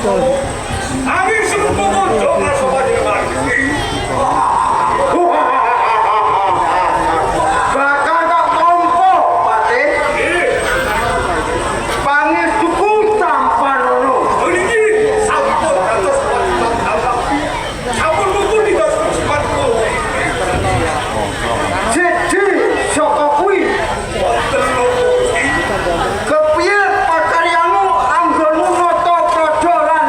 Angin serupa doa sobat mati. Bakal tak tompo, Pate. Pangis tuku sampan ono. Ini sampun atas sampun mungkin di atas sepatu. Siji saka kuwi. Kepiye pakaryamu anggonmu nata praja lan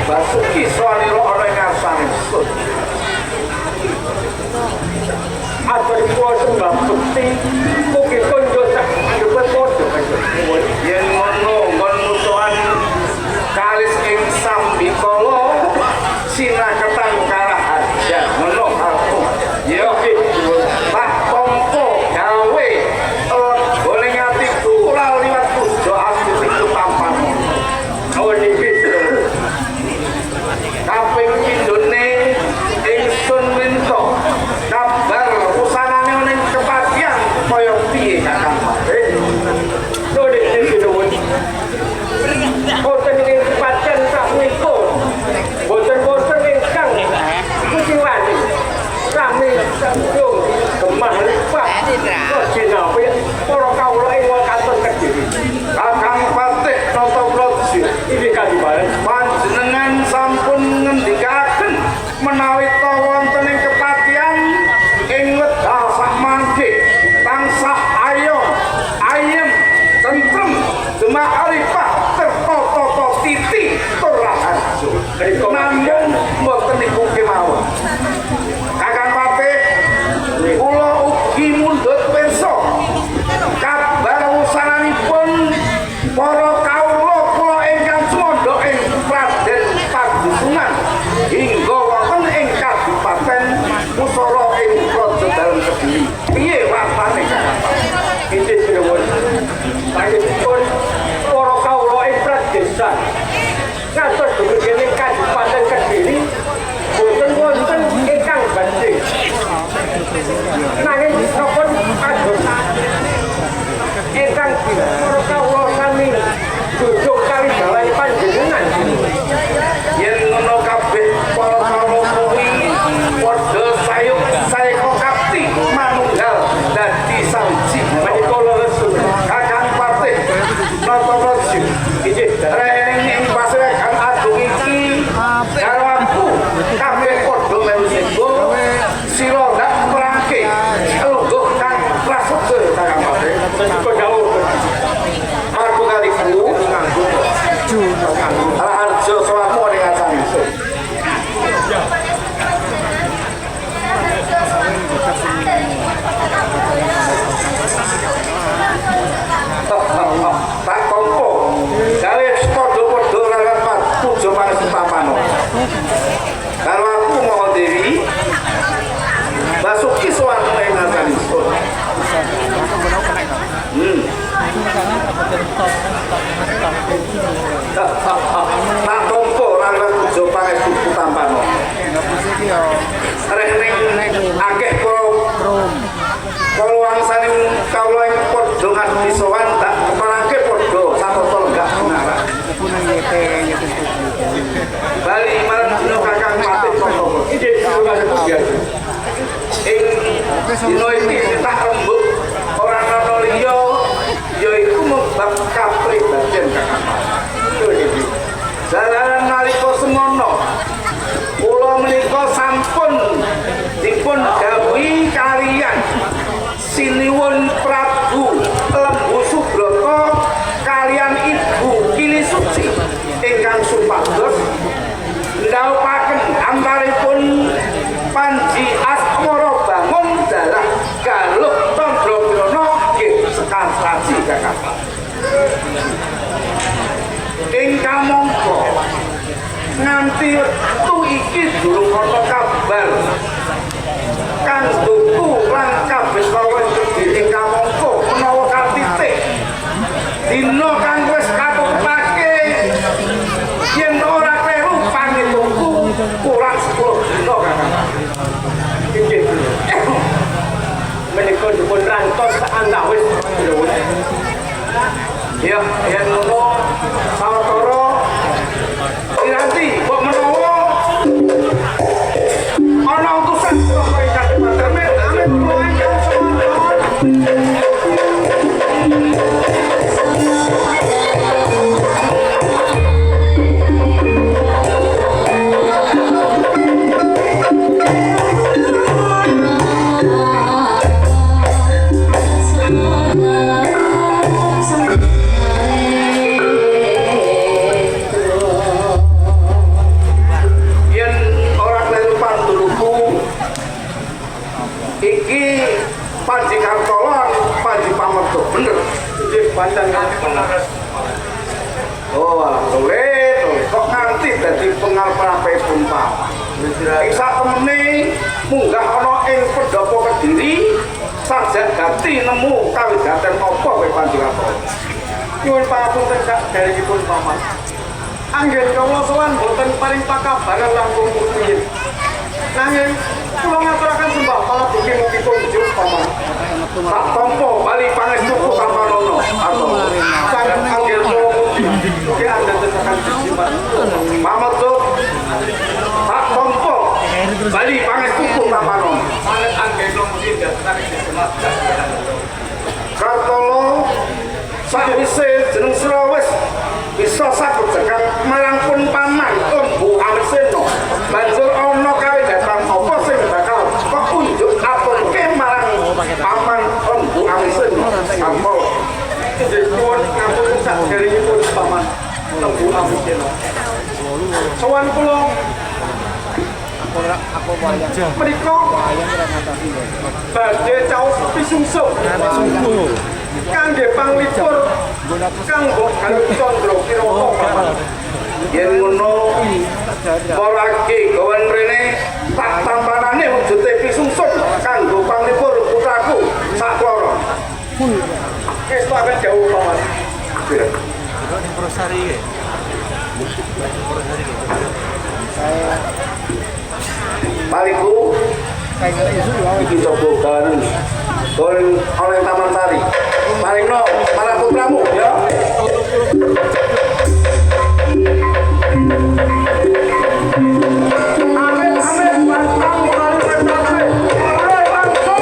Basuki soaliro ana ing ngarsane sun. Atur kuwi sembah bekti mugi konjo sak dhuwet padha kanjeng. Yen ngono kon musuhan kalis ing sambikala sinaketan karahaja ngono aku. Ya Pak Tompo gawe boleh atiku ora liwat pujo asli itu tampan. Awan iki Kaping pindhone ingsun minta kabar usanane ning kepatihan kaya piye Kakang Patih. Dode iki dawuh. Boten ing kepatihan sak menika. Boten ingkang kuciwani. Rame sanjung gemah lipat. Kok dinapi para kawula ing katon kediri. Kakang Patih nata praja Iki kadibareng panjenengan sampun ngendikaken menawi ta wonten ing kepatihan ing wedal sakmangke tansah ayem tentrem demak arifah tertata titi tur raharjo. Namung mboten niku kemawon. Kakang Patih kula ugi mundhut pirsa kabar wusananipun para kawula kula ingkang sumandha ing Raden Pagusungan hingga wonten ing Kabupaten Pusara ing Praja Dalem Kediri. Piye watane Kakang Patih? iki dawuh. Panjenengan para kawula ing Pradesan. Ngantos dugi ing Kabupaten Kediri boten wonten ingkang banding. Nanging sampun kadosa ingkang para kawula sami jujuk kali dalan panjenengan. Yen ngono kabeh para kawula kuwi padha sayuk saeka kapti manunggal dadi sawiji. Menika leres Kakang Patih nata praja iki reng ing paseregan agung iki karo aku kabeh padha melu singgo sira ndak perangke lungguh kang prasaja Kakang Patih. kok dawuh. Margo kaliku nganggo Raharjo sawatmu ning acan ingsun. Tak tompo gawe padha-padha rapat puja pangesupapano. Karo aku Maha Dewi Basuki sowan ing acan ingsun. Tak tompo rapat puja pangestu tampano. Reng akeh kalau wangsaning kawula ing padha ngadhi sowan tak keparangke padha satata lenggah menara. Bali marang dina Kakang Patih Tompo. Iki sudah biasa. Ing dina iki tak rembug ora ana liya yaiku membab kapribadian Kakang Patih. Dalaran nalika semono kula menika sampun dipun dawuhi kaliyan Siniwun Prabu Lembu Subrata kaliyan Ibu Kili Suci ingkang supados ndhawuhaken antaripun Panji Asmara Bangun Dalah Galuh Candrawirana nggih sekar saji Kakang ingkang mongko nganti wektu iki durung ana kabar kang duku lan kabeh kawula Kediri ingkang mongko menawa katitik dina kang wis katutake yen ora kleru pangituku kurang 10 dina Kakang. Iki menika dipun rantos sak antawis dawuh. Ya, yen ngono sawetara piranti kok menawa ana utusan saka Kabupaten Amin kula ingkang semanten. Panji Kartolo, Panji Pamerto, bener. Jadi panjang bener. Oh, boleh, kok nganti dari pengarah pun Pak. Isa temene munggah ana ing pendopo Kediri, sajak ganti nemu kawigaten apa kowe Panji Kartolo. Nyuwun pangapunten Kak derengipun Paman. Anggen kawula sowan boten paring pakabaran langkung rumiyin. Nanging kula ngaturaken sembah pangabekti mugi kunjuk Paman. Tak tampa bali pangestu Kamanono atau sang anggel kula mugi anda tetekan jimat. Mametut tak tampa bali pangestu Kamanono. Manet anggel kula mugi tetekan jimat. Kartolo sakwise jeneng Sulawes bisa sakut sekang marangpun Paman Embu Amiseno. Banjur ana kawigatan apa sing bakal petunjuk aturke marang Paman Embu Amiseno. Sampun dipun ngapunten saderengipun Paman Embu Amiseno. Sowan kula menika badhe caos pisungsuk kangge panglipur kang mbok galuh Candra Kirana Paman. Yen ngono para ki gawan rene tak tampanane wujude pisungsuk kanggo panglipur putraku sakloro. Wis tak jauh Paman. Prosari. Baliku iki coba gawanen kon oleh Taman Sari. Maringno para putramu ya. Amin amin bantang karo prestasi. Ora langsung.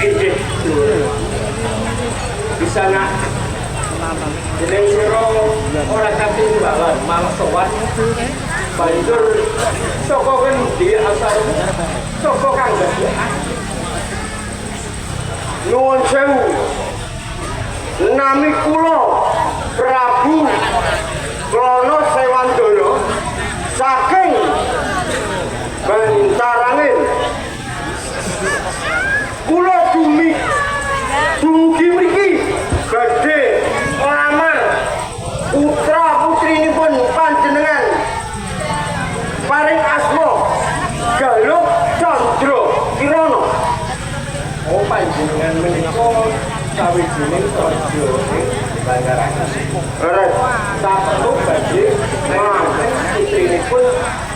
Gitu. Bisa nak jeneng sira ora katimbalan malah sowan banjur saka kendi asal saka kang dadi nuwun sewu nami kula Prabu Klono Sewandana saking Bantarangin kula dumugi mriki badhe nglamar putra putrinipun panjenengan paring asma Galuh Candra Kirana. Oh panjenengan menika sawijining raja ing Bantarangin. Ora saperlu badhe nglamar putrinipun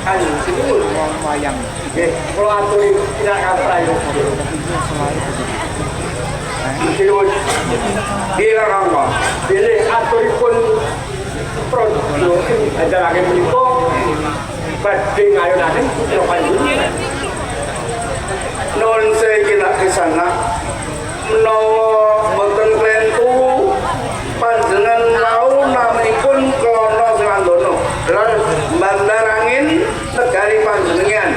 Kanjeng Sinul wayang. Nggih, kula aturi tindakan prayoga. Sinul dirangka. Dene aturipun Praja Bantarangin menika badhe ngayonaken putra panjenengan. Nuwun sekilak kesana menawa boten klentu panjenengan wau namanipun Klono Sewandana. Bantarangin negari panjenengan.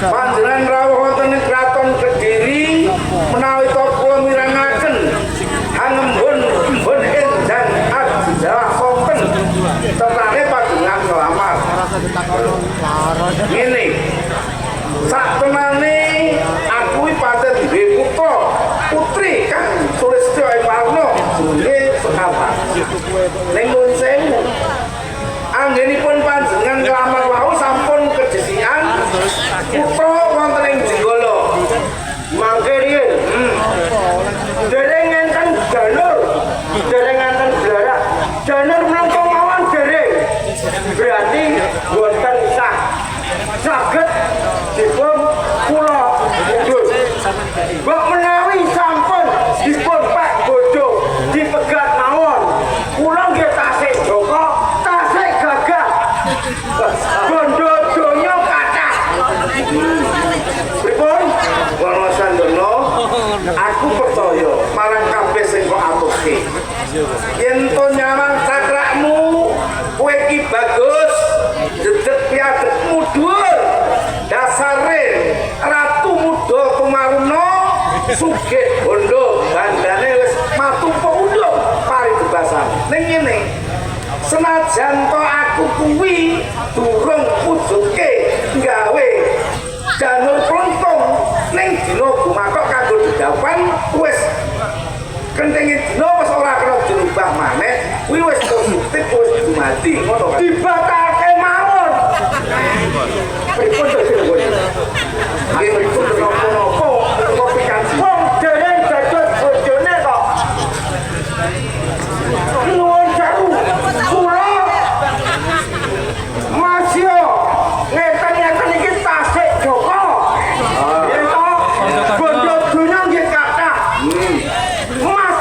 Panjenengan rawuh wonten ing Kraton Kediri menawi kula mirangaken hangembun endan adjah sonten terane panjenengan nglamar. Ngene. Saktemane aku iki pancen duwe putra putri kang Sulistya ing Warna jenenge Sekapa. Ning nuwun sewu Sugih bondo bandane wis matumpo undung paribebasan. Ning ngene. Senajan to aku kuwi durung pujuke gawe janur kluntung ning dina gumakok kanggo didapan wis kentinge dina wis ora kena dirubah maneh kuwi wis positif wis dumadi ngono kan dibatalke mawon pripun to sing nggih pripun napa-napa kok pikanti wong dereng dados bojone kok nuwun sewu kula masih ngeten-ngeten iki tasik Joko bondo dunya nggih kathah Mas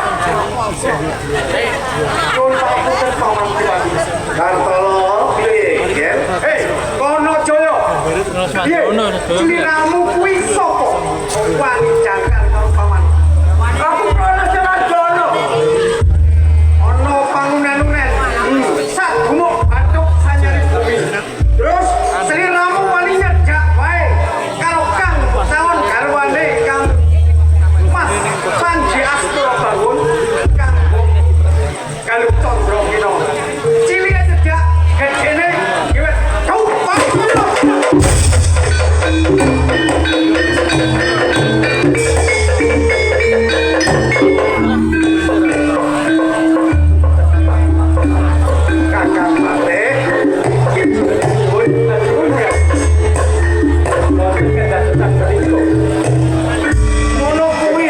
Kartolo piye nggih hei kono Jaya piye ciliramu kuwi sapa wani jangkar karo paman aku kono Serajono ana pangunen-unen sak gumuk batuk sanyari bumi terus seliramu wani nyejak wae karo Kang Tawon garwane Kang Mas Panji Astro Bangun Kang Galuh Condro Kino cilik cedak gedene wis coba Kakak Mate mono kuwi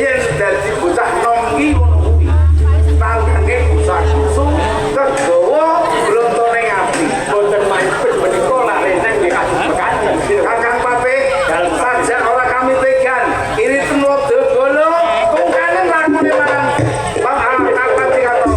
yen dadi bocah nongki ngono kuwi tangange bocah susu kegawa blontone ngati boten main menika lare nang dikasih Kakang Pate saja ora kami pegan ini tenut degolo tungkanen lakune marang Bang Pati kato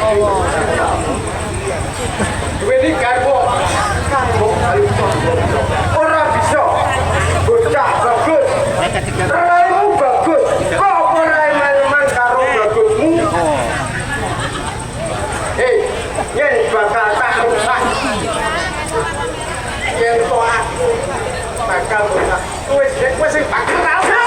ayo duweni garwa kanggo ora bisa bocah bagus raimu bagus kok ora eman-eman karo bagusmu hei yen bakal tak rusak yen to aku bakal rusak wis sing bakal